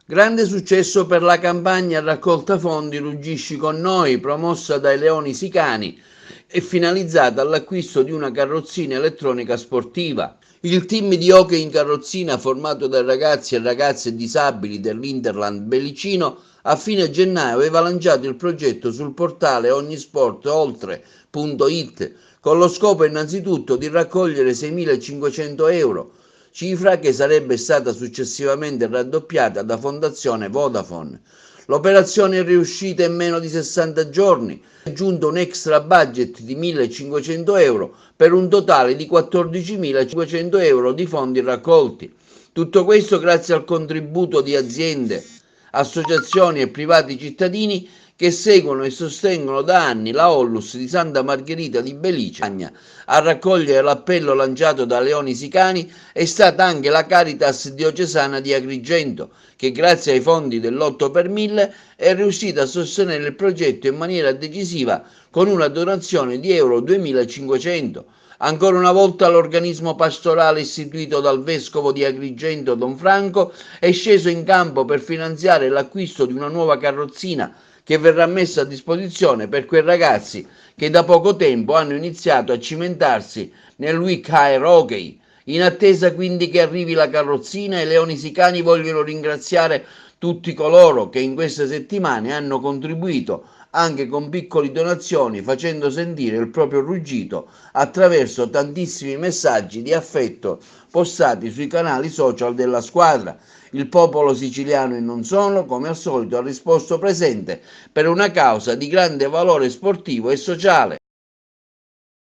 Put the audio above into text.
Grande successo per la campagna raccolta fondi Ruggisci con noi, promossa dai Leoni Sicani e finalizzata all'acquisto di una carrozzina elettronica sportiva. Il team di hockey in carrozzina, formato da ragazzi e ragazze disabili dell'Interland Bellicino, a fine gennaio aveva lanciato il progetto sul portale ognisportoltre.it con lo scopo innanzitutto di raccogliere 6.500 euro, cifra che sarebbe stata successivamente raddoppiata da Fondazione Vodafone. L'operazione è riuscita in meno di 60 giorni, è aggiunto un extra budget di 1.500 euro per un totale di 14.500 euro di fondi raccolti. Tutto questo grazie al contributo di aziende, associazioni e privati cittadini che seguono e sostengono da anni la Ollus di Santa Margherita di Belice. A raccogliere l'appello lanciato da Leoni Sicani è stata anche la Caritas diocesana di Agrigento, che grazie ai fondi dell'8 per 1000 è riuscita a sostenere il progetto in maniera decisiva con una donazione di euro 2.500. Ancora una volta l'organismo pastorale istituito dal vescovo di Agrigento Don Franco è sceso in campo per finanziare l'acquisto di una nuova carrozzina che verrà messa a disposizione per quei ragazzi che da poco tempo hanno iniziato a cimentarsi nel week air hockey. In attesa quindi che arrivi la carrozzina, i Leoni Sicani vogliono ringraziare tutti coloro che in queste settimane hanno contribuito anche con piccole donazioni, facendo sentire il proprio ruggito attraverso tantissimi messaggi di affetto postati sui canali social della squadra. Il popolo siciliano e non solo, come al solito, ha risposto presente per una causa di grande valore sportivo e sociale.